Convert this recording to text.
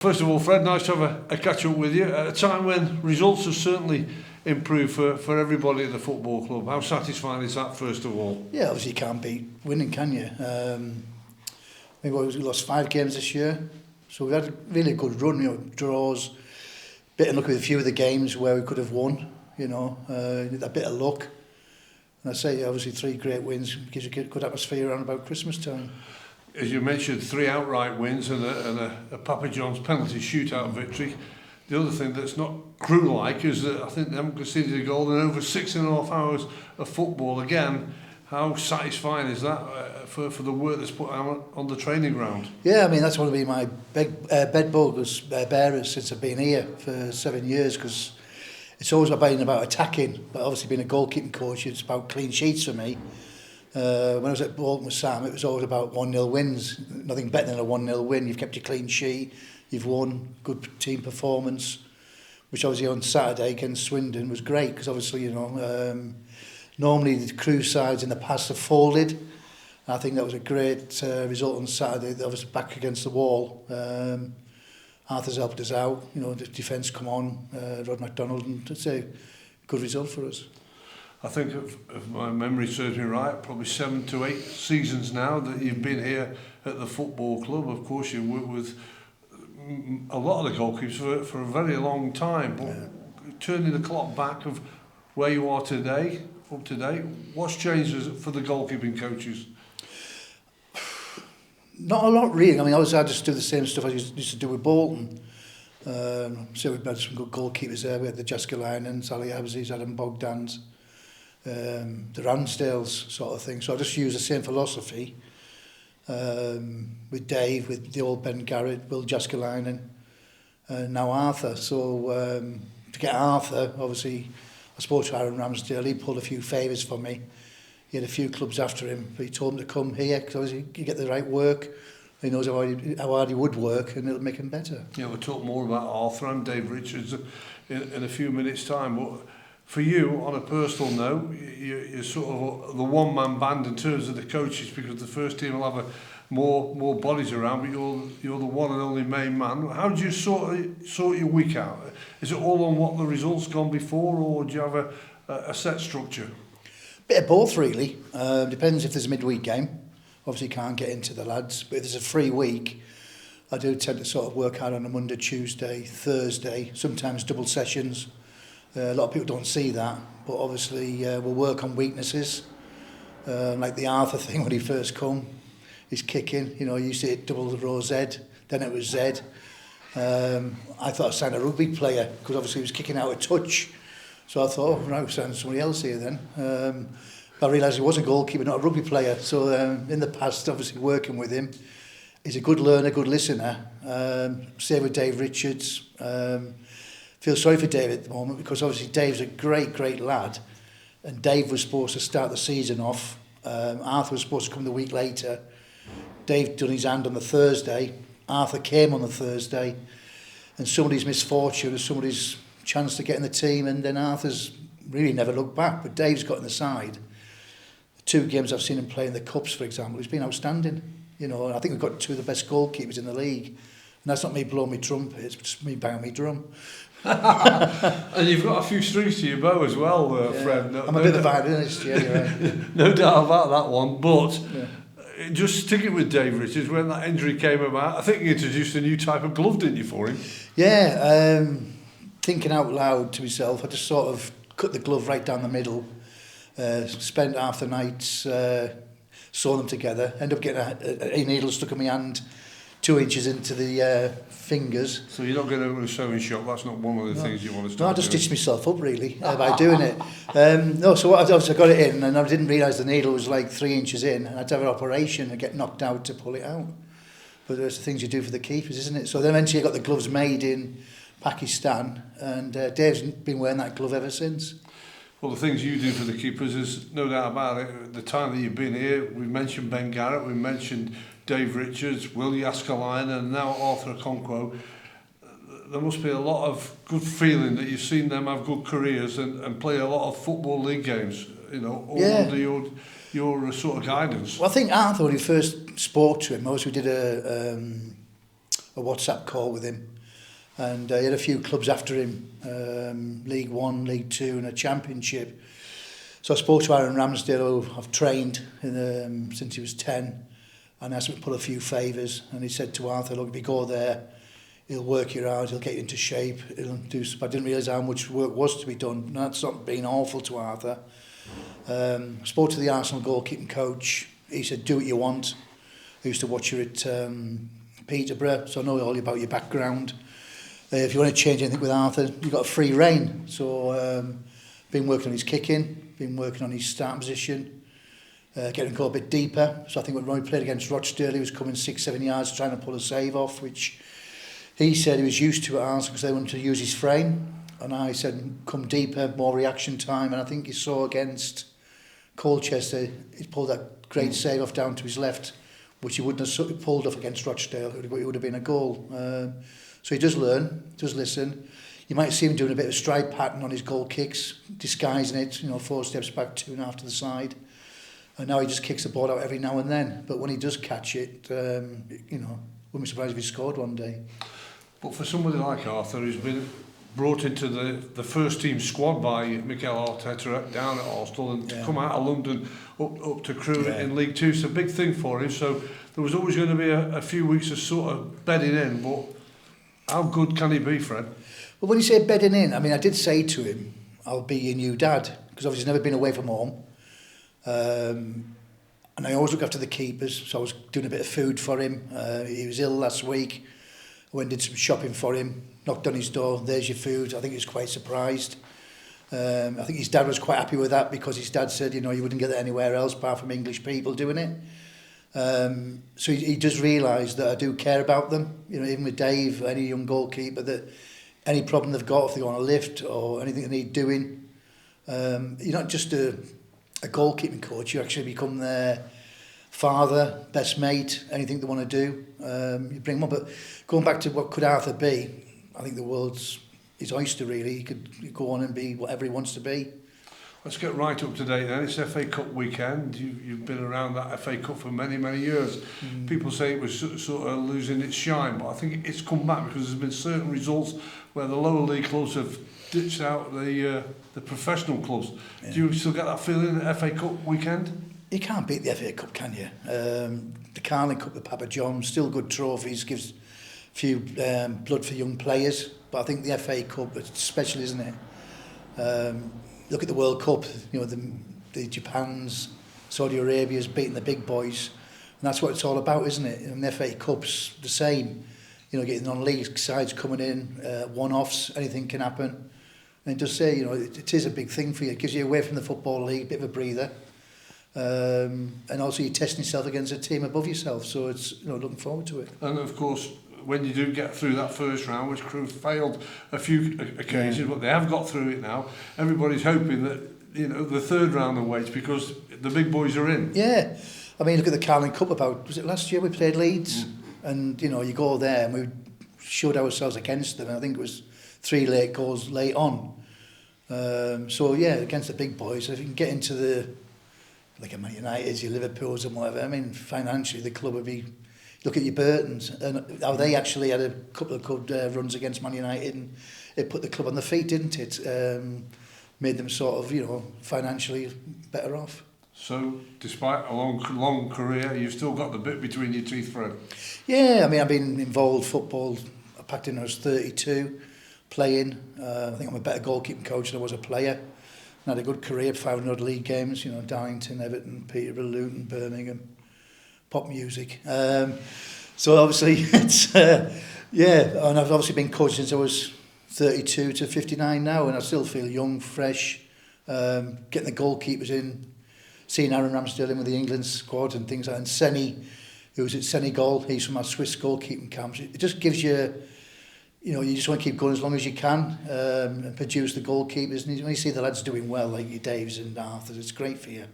First of all, Fred, nice to have a catch-up with you at a time when results have certainly improved for everybody at the football club. How satisfying is that, first of all? Yeah, obviously you can't beat winning, can you? We lost 5 games this year, so we had a really good run, draws, bit of luck with a few of the games where we could have won, a bit of luck. And I say, obviously 3 great wins gives you a good atmosphere around about Christmas time. As you mentioned, 3 outright wins and a Papa John's penalty shootout victory. The other thing that's not crew-like is that I think they haven't conceded a goal in over 6.5 hours of football. Again, how satisfying is that for the work that's put out on the training ground? Yeah, I mean, that's one of my big bedbugs, bearers since I've been here for 7 years, because it's always about attacking, but obviously being a goalkeeping coach, it's about clean sheets for me. When I was at Bolton with Sam, it was always about 1-0 wins. Nothing better than a 1-0 win. You've kept your clean sheet, you've won, good team performance, which obviously on Saturday against Swindon was great, because obviously, normally the crew sides in the past have folded. I think that was a great result on Saturday. That was back against the wall. Arthur's helped us out. The defence come on, Rod MacDonald, and it's a good result for us. I think, if my memory serves me right, probably 7 to 8 seasons now that you've been here at the football club. Of course, you've worked with a lot of the goalkeepers for a very long time. But turning the clock back of where you are today, up to date, what's changed for the goalkeeping coaches? Not a lot, really. I mean, I just do the same stuff I used to do with Bolton. So we've had some good goalkeepers there. We had the Jaskalainen, Sally Abzis, Adam Bogdans, the Ramsdales sort of thing. So I just use the same philosophy with Dave, with the old Ben Garrett, Will Jaskalainen, and now Arthur. So to get Arthur, obviously, I spoke to Aaron Ramsdale. He pulled a few favours for me. He had a few clubs after him, but he told him to come here because obviously you get the right work. He knows how hard he would work, and it'll make him better. Yeah, we'll talk more about Arthur and Dave Richards in a few minutes' time. But for you, on a personal note, you're sort of the one-man band in terms of the coaches, because the first team will have more bodies around, but you're the one and only main man. How do you sort your week out? Is it all on what the results gone before, or do you have a set structure? Bit of both, really. Depends if there's a midweek game. Obviously can't get into the lads, but if there's a free week, I do tend to sort of work hard on a Monday, Tuesday, Thursday, sometimes double sessions. A lot of people don't see that, but obviously we'll work on weaknesses, like the Arthur thing when he first come, his kicking. He used to hit double the row Z, then it was Z. I thought I signed a rugby player, because obviously he was kicking out a touch. So I thought, right, we'll sign somebody else here then. I realised he was a goalkeeper, not a rugby player. So in the past, obviously working with him, he's a good learner, good listener. Same with Dave Richards. Feel sorry for Dave at the moment, because obviously Dave's a great lad, and Dave was supposed to start the season off. Arthur was supposed to come the week later. Dave done his hand on the Thursday. Arthur came on the Thursday, and somebody's misfortune, somebody's chance to get in the team, and then Arthur's really never looked back, but Dave's got in the side. The 2 games I've seen him play in the Cups, for example, he's been outstanding. And I think we've got 2 of the best goalkeepers in the league, and that's not me blowing my trumpet, it's just me banging my drum. And you've got a few strings to your bow as well, Fred. I'm a bit of a violinist, right. No doubt about that one, but just sticking with Dave Richards, when that injury came about, I think you introduced a new type of glove, didn't you, for him? Yeah, thinking out loud to myself, I just sort of cut the glove right down the middle, spent half the night sewing them together, ended up getting a needle stuck in my hand 2 inches into the fingers. So you're not going to a sewing shop, that's not one of the things you want to start No, I just stitched myself up really by doing it. So what I got it in, and I didn't realise the needle was like 3 inches in, and I had to have an operation and get knocked out to pull it out. But there's the things you do for the keepers, isn't it? So then eventually I got the gloves made in Pakistan, and Dave's been wearing that glove ever since. Well, the things you do for the keepers is no doubt about it. The time that you've been here, we've mentioned Ben Garrett, we've mentioned Dave Richards, Will Jaskalainen, and now Arthur Okonkwo. There must be a lot of good feeling that you've seen them have good careers and play a lot of football league games, all under your sort of guidance. Well, I think Arthur, when he first spoke to him, we did a WhatsApp call with him. And he had a few clubs after him, League One, League Two and a Championship. So I spoke to Aaron Ramsdale, who I've trained since he was 10, and asked him to put a few favours. And he said to Arthur, look, if you go there, he'll work you out, he'll get you into shape. He'll do. I didn't realise how much work was to be done. And that's not being awful to Arthur. Spoke to the Arsenal goalkeeping coach. He said, do what you want. I used to watch you at Peterborough, so I know all about your background. If you want to change anything with Arthur, you've got a free rein. So been working on his kicking, been working on his start position, getting him go a bit deeper. So I think when we played against Rochdale, he was coming 6-7 yards trying to pull a save off, which he said he was used to at Arsenal because they wanted to use his frame. And I said, come deeper, more reaction time. And I think you saw against Colchester, he pulled that great save off down to his left, which he wouldn't have pulled off against Rochdale. It would have been a goal. So he does learn, does listen. You might see him doing a bit of stride pattern on his goal kicks, disguising it, 4 steps back, 2.5 to the side. And now he just kicks the ball out every now and then. But when he does catch it, wouldn't be surprised if he scored one day. But for somebody like Arthur, who's been brought into the first team squad by Mikel Arteta down at Arsenal and to come out of London up to Crewe in League Two, it's a big thing for him. So there was always going to be a few weeks of sort of bedding in. But how good can he be, Fred? Well, when you say bedding in, I did say to him, I'll be your new dad, because obviously he's never been away from home. And I always look after the keepers, so I was doing a bit of food for him. He was ill last week. I went and did some shopping for him, knocked on his door, there's your food. I think he was quite surprised. I think his dad was quite happy with that, because his dad said, you wouldn't get that anywhere else apart from English people doing it. So he does realise that I do care about them. Even with Dave, any young goalkeeper, that any problem they've got, if they go on a lift or anything they need doing, you're not just a goalkeeping coach, you actually become their father, best mate, anything they want to do, you bring them up. But going back to what could Arthur be, I think the world's his oyster, really. He could go on and be whatever he wants to be. Let's get right up to date then. It's FA Cup weekend. You've been around that FA Cup for many, many years. People say it was sort of losing its shine, but I think it's come back because there's been certain results where the lower league clubs have ditched out the professional clubs. Yeah. Do you still get that feeling at FA Cup weekend? You can't beat the FA Cup, can you? The Carling Cup, the Papa John's, still good trophies, gives a few blood for young players. But I think the FA Cup, it's special, isn't it? Look at the World Cup, the Japans, Saudi Arabia's beating the big boys. And that's what it's all about, isn't it? And the FA Cup's the same. Getting non-league sides coming in, one-offs, anything can happen. And it does say, it is a big thing for you. It gives you away from the Football League, a bit of a breather. And also you're testing yourself against a team above yourself. So it's, looking forward to it. And of course, when you do get through that first round, which Crewe failed a few occasions, but they have got through it now, everybody's hoping that, the third round awaits because the big boys are in. Yeah. Look at the Carling Cup was it last year we played Leeds? And, you go there and we showed ourselves against them. And I think it was 3 late goals late on. So, yeah, against the big boys, if you can get into like a Man United, your Liverpools and whatever, financially the club would be... Look at your Burtons and how they actually had a couple of good runs against Man United, and it put the club on the feet, didn't it? Made them sort of, financially better off. So, despite a long career, you've still got the bit between your teeth, Fred? Yeah, I've been involved football. I packed in when I was 32, playing. I think I'm a better goalkeeping coach than I was a player. I had a good career, 500 league games, Darlington, Everton, Peterborough, Luton, Birmingham. Pop music. So obviously it's and I've obviously been coached since I was 32 to 59 now, and I still feel young, fresh. Getting the goalkeepers in, seeing Aaron Ramsdale in with the England squad and things like that, and Senny, who was at Senegal, he's from our Swiss goalkeeping camps. It just gives you, you just want to keep going as long as you can, and produce the goalkeepers. And when you see the lads doing well, like your Daves and Arthurs, it's great for you.